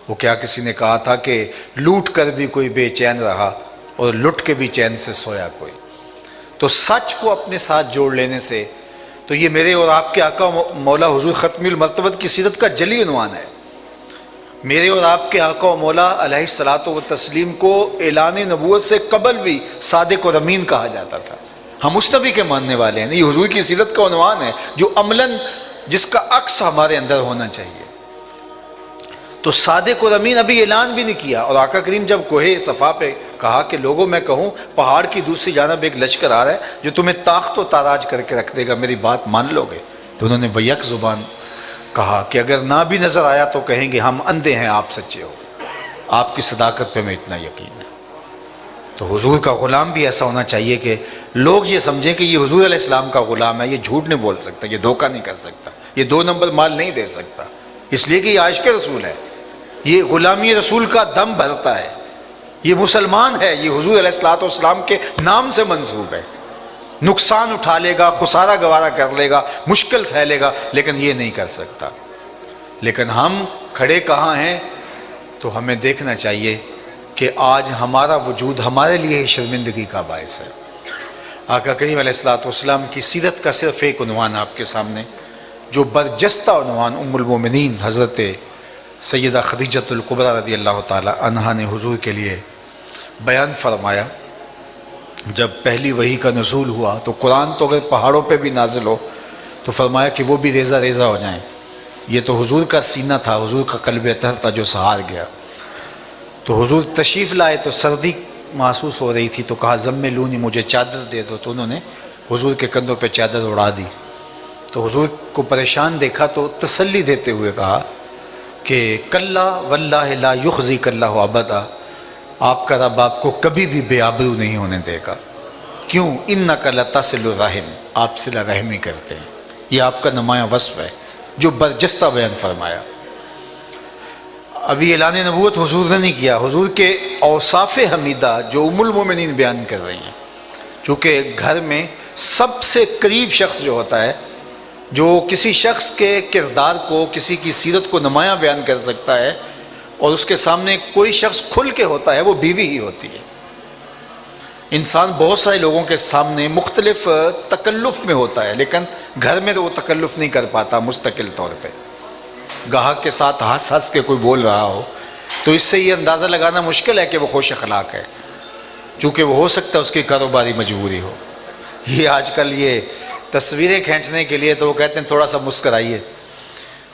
وہ کیا کسی نے کہا تھا کہ لوٹ کر بھی کوئی بے چین رہا اور لٹ کے بھی چین سے سویا کوئی۔ تو سچ کو اپنے ساتھ جوڑ لینے سے، تو یہ میرے اور آپ کے آقا مولا حضور ختمی المرتبت کی سیرت کا جلی عنوان ہے۔ میرے اور آپ کے آقا و مولا علیہ الصلاۃ والتسلیم کو اعلان نبوت سے قبل بھی صادق اور امین کہا جاتا تھا۔ ہم اس نبی کے ماننے والے ہیں، یہ حضور کی سیرت کا عنوان ہے جو عملاً جس کا عکس ہمارے اندر ہونا چاہیے۔ تو صادق اور امین ابھی اعلان بھی نہیں کیا، اور آقا کریم جب کوہ صفا پہ کہا کہ لوگوں میں کہوں پہاڑ کی دوسری جانب ایک لشکر آ رہا ہے جو تمہیں طاقت و تاراج کر کے رکھ دے گا، میری بات مان لو گے؟ تو انہوں نے بیک زبان کہا کہ اگر نہ بھی نظر آیا تو کہیں گے ہم اندھے ہیں، آپ سچے ہو، آپ کی صداقت پہ ہمیں اتنا یقین ہے۔ تو حضور کا غلام بھی ایسا ہونا چاہیے کہ لوگ یہ سمجھیں کہ یہ حضور علیہ السلام کا غلام ہے، یہ جھوٹ نہیں بول سکتا، یہ دھوکہ نہیں کر سکتا، یہ 2 نمبر مال نہیں دے سکتا، اس لیے کہ یہ عاشق رسول ہے، یہ غلامی رسول کا دم بھرتا ہے، یہ مسلمان ہے، یہ حضور علیہ الصلوۃ والسلام کے نام سے منسوب ہے، نقصان اٹھا لے گا، خسارہ گوارہ کر لے گا، مشکل سہ لے گا، لیکن یہ نہیں کر سکتا۔ لیکن ہم کھڑے کہاں ہیں؟ تو ہمیں دیکھنا چاہیے کہ آج ہمارا وجود ہمارے لیے ہی شرمندگی کا باعث ہے۔ آقا کریم علیہ الصلوۃ والسلام کی سیرت کا صرف ایک عنوان آپ کے سامنے، جو برجستہ عنوان ام المومنین حضرت سیدہ خدیجۃ الکبریٰ رضی اللہ تعالی عنہا نے حضور کے لیے بیان فرمایا۔ جب پہلی وحی کا نزول ہوا تو قرآن تو اگر پہاڑوں پہ بھی نازل ہو تو فرمایا کہ وہ بھی ریزہ ریزہ ہو جائیں۔ یہ تو حضور کا سینہ تھا، حضور کا قلب اطہر تھا جو سہار گیا۔ تو حضور تشریف لائے تو سردی محسوس ہو رہی تھی، تو کہا زملونی، مجھے چادر دے دو، تو انہوں نے حضور کے کندھوں پہ چادر اڑا دی۔ تو حضور کو پریشان دیکھا تو تسلی دیتے ہوئے کہا کہ کلا واللہ لا یخزیک اللہ ابدا، آپ کا رب آپ کو کبھی بھی بے آبرو نہیں ہونے دے گا۔ کیوں؟ انک لتصل الرحم، آپ صلہ رحمی کرتے ہیں، یہ آپ کا نمایاں وصف ہے جو برجستہ بیان فرمایا۔ ابھی اعلان نبوت حضور نے نہیں کیا، حضور کے اوصاف حمیدہ جو ام المومنین بیان کر رہی ہیں، چونکہ گھر میں سب سے قریب شخص جو ہوتا ہے، جو کسی شخص کے کردار کو، کسی کی سیرت کو نمایاں بیان کر سکتا ہے اور اس کے سامنے کوئی شخص کھل کے ہوتا ہے، وہ بیوی ہی ہوتی ہے۔ انسان بہت سارے لوگوں کے سامنے مختلف تکلف میں ہوتا ہے، لیکن گھر میں تو وہ تکلف نہیں کر پاتا مستقل طور پہ۔ گاہک کے ساتھ ہنس ہنس کے کوئی بول رہا ہو تو اس سے یہ اندازہ لگانا مشکل ہے کہ وہ خوش اخلاق ہے، چونکہ وہ ہو سکتا ہے اس کی کاروباری مجبوری ہو۔ یہ آج کل یہ تصویریں کھینچنے کے لیے تو وہ کہتے ہیں تھوڑا سا مسکرائیے،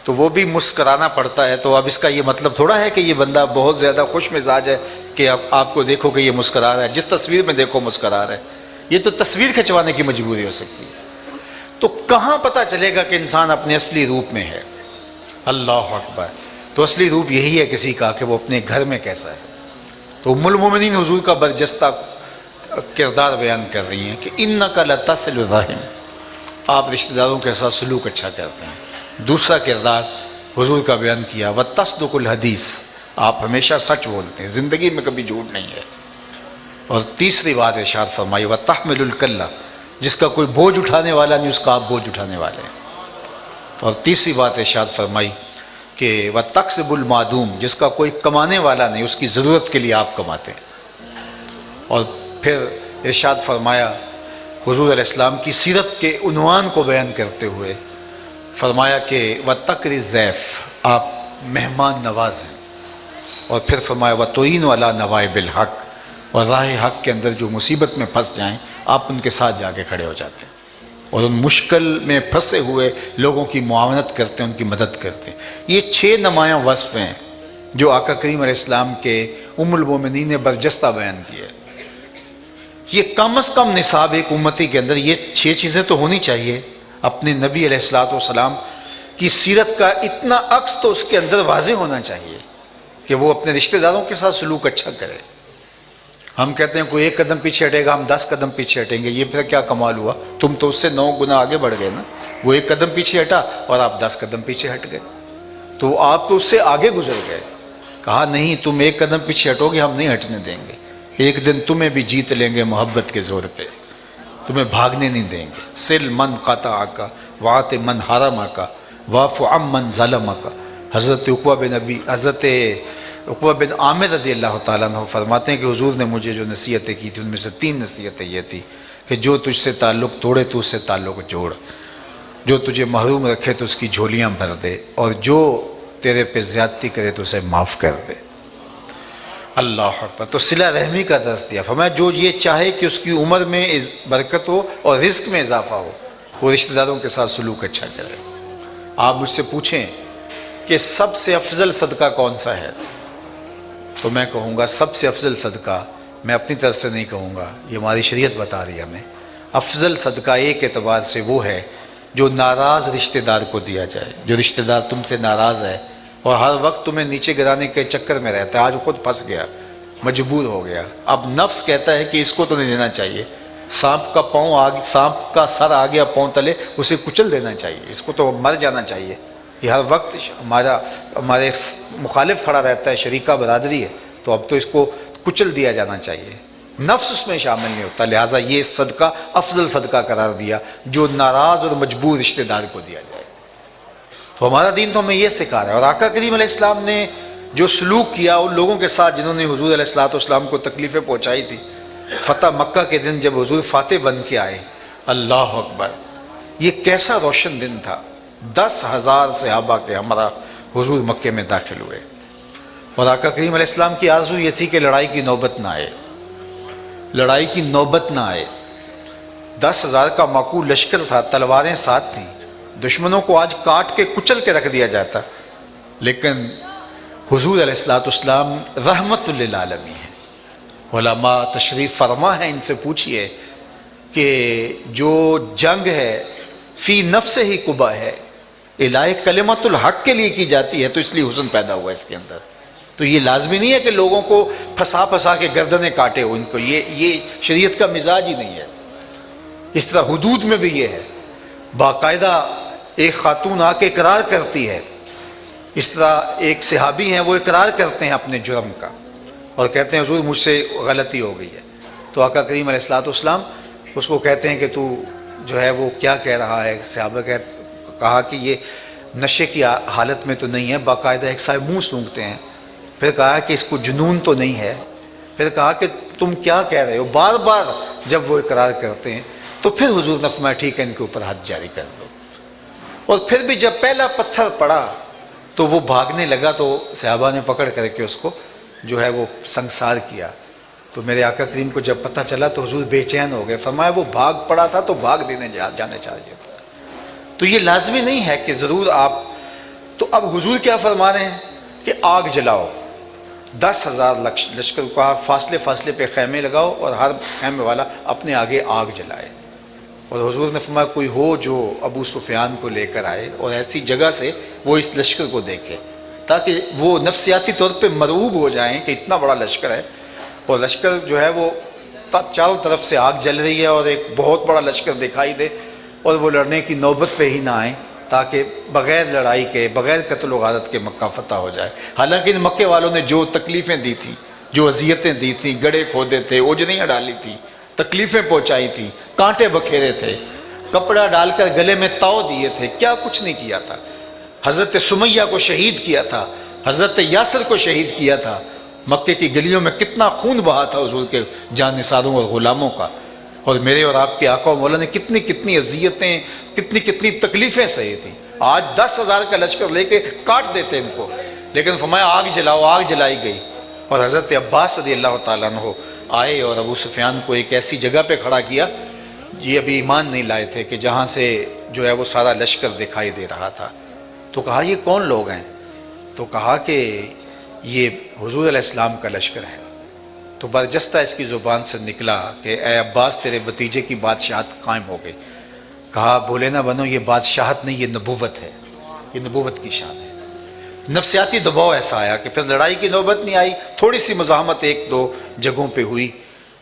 تو وہ بھی مسکرانا پڑتا ہے۔ تو اب اس کا یہ مطلب تھوڑا ہے کہ یہ بندہ بہت زیادہ خوش مزاج ہے کہ اب آپ کو دیکھو کہ یہ مسکرا رہا ہے، جس تصویر میں دیکھو مسکرا رہا ہے، یہ تو تصویر کھنچوانے کی مجبوری ہو سکتی ہے۔ تو کہاں پتہ چلے گا کہ انسان اپنے اصلی روپ میں ہے؟ اللہ اکبر! تو اصلی روپ یہی ہے کسی کا کہ وہ اپنے گھر میں کیسا ہے۔ تو ام المومنین حضور کا برجستہ کردار بیان کر رہی ہیں کہ انک لتصل الرحم، آپ رشتہ داروں کے ساتھ سلوک اچھا کرتے ہیں۔ دوسرا کردار حضور کا بیان کیا وتصدق الحدیث، آپ ہمیشہ سچ بولتے ہیں، زندگی میں کبھی جھوٹ نہیں ہے۔ اور تیسری بات ارشاد فرمائی وتحمل الکلہ، جس کا کوئی بوجھ اٹھانے والا نہیں اس کا آپ بوجھ اٹھانے والے ہیں۔ اور تیسری بات ارشاد فرمائی کہ وتکسب المعدوم، جس کا کوئی کمانے والا نہیں اس کی ضرورت کے لیے آپ کماتے ہیں۔ اور پھر ارشاد فرمایا حضور علیہ السلام کی سیرت کے عنوان کو بیان کرتے ہوئے فرمایا کہ وتقری الضیف، آپ مہمان نواز ہیں۔ اور پھر فرمایا وتعین علی نوائب الحق، اور راہ حق کے اندر جو مصیبت میں پھنس جائیں آپ ان کے ساتھ جا کے کھڑے ہو جاتے ہیں اور ان مشکل میں پھنسے ہوئے لوگوں کی معاونت کرتے ہیں، ان کی مدد کرتے ہیں۔ یہ 6 نمایاں وصف ہیں جو آقا کریم علیہ السلام کے ام المومنین نے برجستہ بیان کیے۔ یہ کم از کم نصاب ایک امتی کے اندر یہ 6 چیزیں تو ہونی چاہیے۔ اپنے نبی علیہ الصلوۃ والسلام کی سیرت کا اتنا عکس تو اس کے اندر واضح ہونا چاہیے کہ وہ اپنے رشتہ داروں کے ساتھ سلوک اچھا کرے۔ ہم کہتے ہیں کوئی 1 قدم پیچھے ہٹے گا، ہم 10 قدم پیچھے ہٹیں گے، یہ پھر کیا کمال ہوا؟ تم تو اس سے 9 گنا آگے بڑھ گئے نا۔ وہ 1 قدم پیچھے ہٹا اور آپ 10 قدم پیچھے ہٹ گئے، تو آپ تو اس سے آگے گزر گئے۔ کہا نہیں، تم 1 قدم پیچھے ہٹو گے ہم نہیں ہٹنے دیں گے، ایک دن تمہیں بھی جیت لیں گے محبت کے زور پہ، تمہیں بھاگنے نہیں دیں گے۔ سل من قطعک وعط من حرمک واعف عن من ظلمک۔ حضرت عقبہ بن ابی، حضرت عقبہ بن عامر رضی اللہ تعالیٰ عنہ فرماتے ہیں کہ حضور نے مجھے جو نصیحتیں کی تھیں ان میں سے 3 نصیحتیں یہ تھی کہ جو تجھ سے تعلق توڑے تو اس سے تعلق جوڑ، جو تجھے محروم رکھے تو اس کی جھولیاں بھر دے، اور جو تیرے پہ زیادتی کرے تو اسے معاف کر دے۔ اللہ اکبر۔ تو صلہ رحمی کا درس دیا، فرمایا جو یہ چاہے کہ اس کی عمر میں برکت ہو اور رزق میں اضافہ ہو وہ رشتہ داروں کے ساتھ سلوک اچھا کرے۔ آپ مجھ سے پوچھیں کہ سب سے افضل صدقہ کون سا ہے، تو میں کہوں گا سب سے افضل صدقہ، میں اپنی طرف سے نہیں کہوں گا، یہ ہماری شریعت بتا رہی ہے ہمیں، افضل صدقہ ایک اعتبار سے وہ ہے جو ناراض رشتہ دار کو دیا جائے۔ جو رشتہ دار تم سے ناراض ہے اور ہر وقت تمہیں نیچے گرانے کے چکر میں رہتا ہے، آج خود پھنس گیا، مجبور ہو گیا، اب نفس کہتا ہے کہ اس کو تو نہیں دینا چاہیے، سانپ کا سر آ گیا پاؤں تلے، اسے کچل دینا چاہیے، اس کو تو مر جانا چاہیے، یہ ہر وقت ہمارے مخالف کھڑا رہتا ہے، شریکہ برادری ہے، تو اب تو اس کو کچل دیا جانا چاہیے۔ نفس اس میں شامل نہیں ہوتا، لہٰذا یہ صدقہ افضل صدقہ قرار دیا جو ناراض اور مجبور رشتہ دار کو دیا جائے۔ تو ہمارا دین تو ہمیں یہ سکھا رہا ہے، اور آقا کریم علیہ السلام نے جو سلوک کیا ان لوگوں کے ساتھ جنہوں نے حضور علیہ السلام کو تکلیفیں پہنچائی تھی، فتح مکہ کے دن جب حضور فاتح بن کے آئے، اللہ اکبر، یہ کیسا روشن دن تھا، 10,000 صحابہ کے ہمارا حضور مکے میں داخل ہوئے، اور آقا کریم علیہ السلام کی آرزو یہ تھی کہ لڑائی کی نوبت نہ آئے، لڑائی کی نوبت نہ آئے۔ 10,000 کا معقول لشکر تھا، تلواریں ساتھ تھیں، دشمنوں کو آج کاٹ کے کچل کے رکھ دیا جاتا، لیکن حضور علیہ السلام رحمت للعالمین ہیں۔ علماء تشریف فرما ہے، ان سے پوچھئے کہ جو جنگ ہے فی نفس ہی قبا ہے، الہ کلمت الحق کے لیے کی جاتی ہے، تو اس لیے حسن پیدا ہوا اس کے اندر، تو یہ لازمی نہیں ہے کہ لوگوں کو پھنسا کے گردنیں کاٹے ہو، ان کو یہ شریعت کا مزاج ہی نہیں ہے۔ اس طرح حدود میں بھی یہ ہے، باقاعدہ ایک خاتون آ کے اقرار کرتی ہے، اس طرح ایک صحابی ہیں وہ اقرار کرتے ہیں اپنے جرم کا اور کہتے ہیں حضور مجھ سے غلطی ہو گئی ہے، تو آقا کریم علیہ السلام اس کو کہتے ہیں کہ تو جو ہے وہ کیا کہہ رہا ہے، صحابہ کہا کہ یہ نشے کی حالت میں تو نہیں ہے، باقاعدہ ایک صاحب منہ سونگھتے ہیں، پھر کہا کہ اس کو جنون تو نہیں ہے، پھر کہا کہ تم کیا کہہ رہے ہو، بار بار جب وہ اقرار کرتے ہیں تو پھر حضور نے فرمایا ٹھیک ہے ان کے اوپر ہاتھ جاری کر دو، اور پھر بھی جب پہلا پتھر پڑا تو وہ بھاگنے لگا، تو صحابہ نے پکڑ کر کے اس کو جو ہے وہ سنگسار کیا، تو میرے آقا کریم کو جب پتہ چلا تو حضور بے چین ہو گئے، فرمایا وہ بھاگ پڑا تھا تو بھاگ جانے چاہیے تھا۔ تو یہ لازمی نہیں ہے کہ ضرور آپ، تو اب حضور کیا فرما رہے ہیں کہ آگ جلاؤ، 10,000 لشکر کو فاصلے پہ خیمے لگاؤ اور ہر خیمے والا اپنے آگے آگ جلائے، اور حضور نے فرمایا کوئی ہو جو ابو سفیان کو لے کر آئے اور ایسی جگہ سے وہ اس لشکر کو دیکھے تاکہ وہ نفسیاتی طور پہ مرعوب ہو جائیں کہ اتنا بڑا لشکر ہے، اور لشکر جو ہے وہ چاروں طرف سے آگ جل رہی ہے اور ایک بہت بڑا لشکر دکھائی دے، اور وہ لڑنے کی نوبت پہ ہی نہ آئیں تاکہ بغیر لڑائی کے، بغیر قتل و غارت کے مکہ فتح ہو جائے۔ حالانکہ ان مکے والوں نے جو تکلیفیں دی تھیں، جو اذیتیں دی تھیں، گڑھے کھودے تھے، اوجھنیاں ڈالی تھیں، تکلیفیں پہنچائی تھیں، کانٹے بکھیرے تھے، کپڑا ڈال کر گلے میں تاؤ دیے تھے، کیا کچھ نہیں کیا تھا، حضرت سمیہ کو شہید کیا تھا، حضرت یاسر کو شہید کیا تھا، مکے کی گلیوں میں کتنا خون بہا تھا حضور کے جانثاروں اور غلاموں کا، اور میرے اور آپ کے آقا و مولا نے کتنی اذیتیں، کتنی تکلیفیں سہی تھیں۔ آج 10,000 کا لشکر لے کے کاٹ دیتے ان کو، لیکن فرمایا آگ جلاؤ، آگ جلائی گئی، اور حضرت عباس رضی اللہ تعالیٰ عنہ آئے اور ابو سفیان کو ایک ایسی جگہ پہ کھڑا کیا، یہ ابھی ایمان نہیں لائے تھے، کہ جہاں سے جو ہے وہ سارا لشکر دکھائی دے رہا تھا، تو کہا یہ کون لوگ ہیں، تو کہا کہ یہ حضور علیہ السلام کا لشکر ہے، تو برجستہ اس کی زبان سے نکلا کہ اے عباس تیرے بھتیجے کی بادشاہت قائم ہو گئی، کہا بھولے نہ بنو، یہ بادشاہت نہیں، یہ نبوت ہے، یہ نبوت کی شان ہے۔ نفسیاتی دباؤ ایسا آیا کہ پھر لڑائی کی نوبت نہیں آئی، تھوڑی سی مزاحمت ایک دو جگہوں پہ ہوئی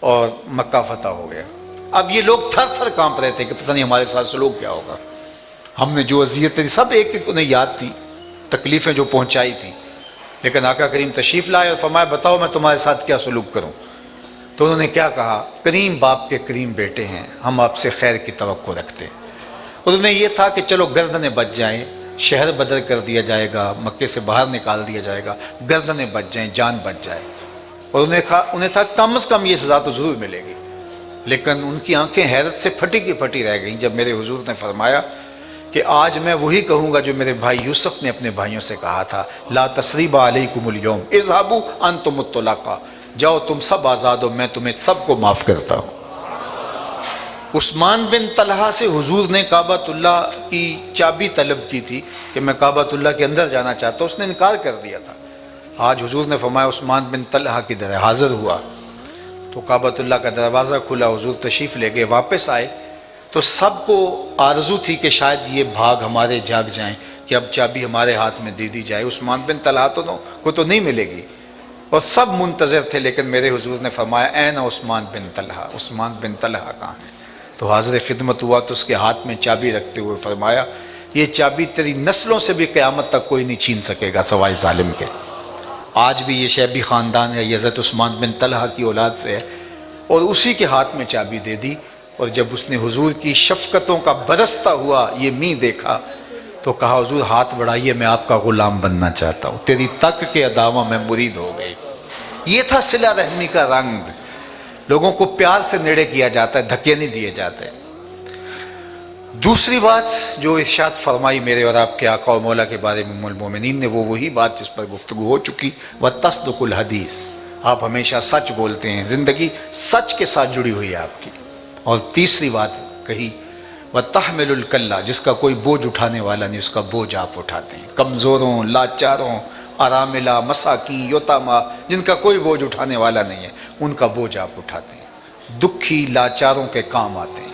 اور مکہ فتح ہو گیا۔ اب یہ لوگ تھر تھر کانپ رہے تھے کہ پتہ نہیں ہمارے ساتھ سلوک کیا ہوگا، ہم نے جو اذیتیں سب ایک ایک انہیں یاد تھی، تکلیفیں جو پہنچائی تھیں، لیکن آقا کریم تشریف لائے اور فرمایا بتاؤ میں تمہارے ساتھ کیا سلوک کروں، تو انہوں نے کیا کہا، کریم باپ کے کریم بیٹے ہیں، ہم آپ سے خیر کی توقع رکھتے ہیں، انہوں نے یہ تھا کہ چلو گردنیں بچ جائیں، شہر بدر کر دیا جائے گا، مکے سے باہر نکال دیا جائے گا، گردنیں بچ جائیں، جان بچ جائے. اور انہیں تھا کم از کم یہ سزا تو ضرور ملے گی. لیکن ان کی آنکھیں حیرت سے پھٹی کی پھٹی رہ گئیں جب میرے حضور نے فرمایا کہ آج میں وہی کہوں گا جو میرے بھائی یوسف نے اپنے بھائیوں سے کہا تھا، لا تثریب علیکم اليوم اذهبوا انتم الطلقاء، جاؤ تم سب آزاد ہو، میں تمہیں سب کو معاف کرتا ہوں. عثمان بن طلحہ سے حضور نے کعبۃ اللہ کی چابی طلب کی تھی کہ میں کعبۃ اللہ کے اندر جانا چاہتا ہوں، اس نے انکار کر دیا تھا. آج حضور نے فرمایا عثمان بن طلحہ کی در حاضر ہوا تو کعبۃ اللہ کا دروازہ کھلا، حضور تشریف لے گئے. واپس آئے تو سب کو آرزو تھی کہ شاید یہ بھاگ ہمارے جاگ جائیں کہ اب چابی ہمارے ہاتھ میں دے دی جائے، عثمان بن طلحہ کو تو نہیں ملے گی، اور سب منتظر تھے. لیکن میرے حضور نے فرمایا این عثمان بن طلحہ، عثمان بن طلحہ کہاں ہے؟ تو حاضر خدمت ہوا تو اس کے ہاتھ میں چابی رکھتے ہوئے فرمایا یہ چابی تیری نسلوں سے بھی قیامت تک کوئی نہیں چھین سکے گا سوائے ظالم کے. آج بھی یہ شیبی خاندان ہے، یہ حضرت عثمان بن طلحہ کی اولاد سے ہے، اور اسی کے ہاتھ میں چابی دے دی. اور جب اس نے حضور کی شفقتوں کا برستا ہوا یہ می دیکھا تو کہا حضور ہاتھ بڑھائیے، میں آپ کا غلام بننا چاہتا ہوں، تیری تک کے ادامہ میں مرید ہو گئی. یہ تھا صلہ رحمی کا رنگ. لوگوں کو پیار سے نیڑے کیا جاتا ہے، دھکے نہیں دیے جاتے. دوسری بات جو ارشاد فرمائی میرے اور آپ کے آقا و مولا کے بارے میں ام المومنین نے، وہ وہی بات جس پر گفتگو ہو چکی، وَتَصْدُقُ الْحَدِيث، آپ ہمیشہ سچ بولتے ہیں، زندگی سچ کے ساتھ جڑی ہوئی ہے آپ کی. اور تیسری بات کہی وَتَحْمِلُ الْكَلَّ، جس کا کوئی بوجھ اٹھانے والا نہیں اس کا بوجھ آپ اٹھاتے ہیں. کمزوروں، لاچاروں، اراملہ، مساکین، یتامہ، جن کا کوئی بوجھ اٹھانے والا نہیں ہے ان کا بوجھ آپ اٹھاتے ہیں، دکھی لاچاروں کے کام آتے ہیں.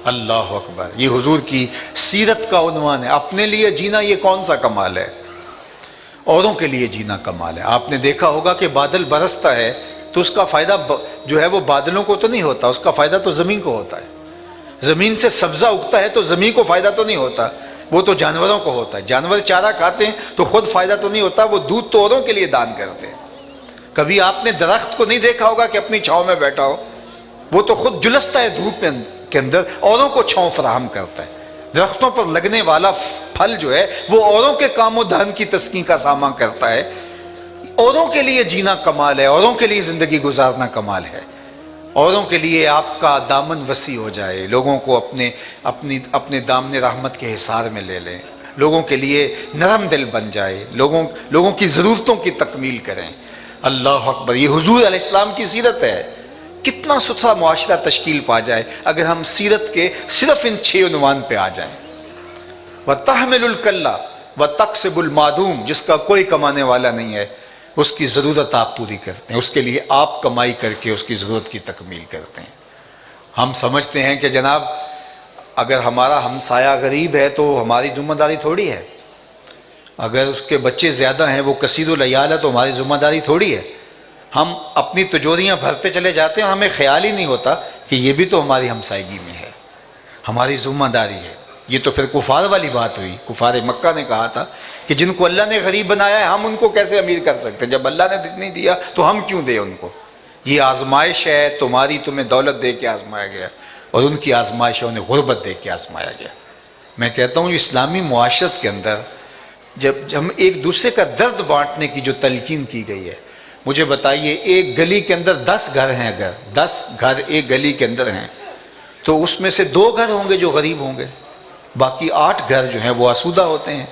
اللہ اکبر، یہ حضور کی سیرت کا عنوان ہے. اپنے لیے جینا یہ کون سا کمال ہے؟ اوروں کے لیے جینا کمال ہے. آپ نے دیکھا ہوگا کہ بادل برستا ہے تو اس کا فائدہ جو ہے وہ بادلوں کو تو نہیں ہوتا، اس کا فائدہ تو زمین کو ہوتا ہے. زمین سے سبزہ اگتا ہے تو زمین کو فائدہ تو نہیں ہوتا، وہ تو جانوروں کو ہوتا ہے. جانور چارہ کھاتے ہیں تو خود فائدہ تو نہیں ہوتا، وہ دودھ تو اوروں کے لیے دان کرتے ہیں. کبھی آپ نے درخت کو نہیں دیکھا ہوگا کہ اپنی چھاؤں میں بیٹھا ہو، وہ تو خود جلستا ہے دھوپ کے اندر، اوروں کو چھاؤں فراہم کرتا ہے. درختوں پر لگنے والا پھل جو ہے وہ اوروں کے کام و دھن کی تسکین کا سامان کرتا ہے. اوروں کے لیے جینا کمال ہے، اوروں کے لیے زندگی گزارنا کمال ہے. اوروں کے لیے آپ کا دامن وسیع ہو جائے، لوگوں کو اپنے دامن رحمت کے حصار میں لے لیں، لوگوں کے لیے نرم دل بن جائے، لوگوں کی ضرورتوں کی تکمیل کریں. اللہ اکبر، یہ حضور علیہ السلام کی سیرت ہے. کتنا ستھرا معاشرہ تشکیل پا جائے اگر ہم سیرت کے صرف ان 6 عنوان پہ آ جائیں. وَتَحْمِلُ الْكَلَّ وَتَقْسِبُ الْمَعْدُومِ، جس کا کوئی کمانے والا نہیں ہے اس کی ضرورت آپ پوری کرتے ہیں، اس کے لیے آپ کمائی کر کے اس کی ضرورت کی تکمیل کرتے ہیں. ہم سمجھتے ہیں کہ جناب اگر ہمارا ہمسایہ غریب ہے تو ہماری ذمہ داری تھوڑی ہے، اگر اس کے بچے زیادہ ہیں وہ کثیر العیال ہے تو ہماری ذمہ داری تھوڑی ہے. ہم اپنی تجوریاں بھرتے چلے جاتے ہیں، ہمیں خیال ہی نہیں ہوتا کہ یہ بھی تو ہماری ہمسائیگی میں ہے، ہماری ذمہ داری ہے. یہ تو پھر کفار والی بات ہوئی. کفار مکہ نے کہا تھا کہ جن کو اللہ نے غریب بنایا ہے ہم ان کو کیسے امیر کر سکتے ہیں، جب اللہ نے نہیں دیا تو ہم کیوں دیں ان کو. یہ آزمائش ہے تمہیں دولت دے کے آزمایا گیا، اور ان کی آزمائش ہے انہیں غربت دے کے آزمایا گیا. میں کہتا ہوں اسلامی معاشرت کے اندر جب ہم ایک دوسرے کا درد بانٹنے کی جو تلقین کی گئی ہے، مجھے بتائیے ایک گلی کے اندر 10 گھر ہیں، اگر 10 گھر ایک گلی کے اندر ہیں تو اس میں سے 2 گھر ہوں گے جو غریب ہوں گے، باقی 8 گھر جو ہیں وہ آسودہ ہوتے ہیں.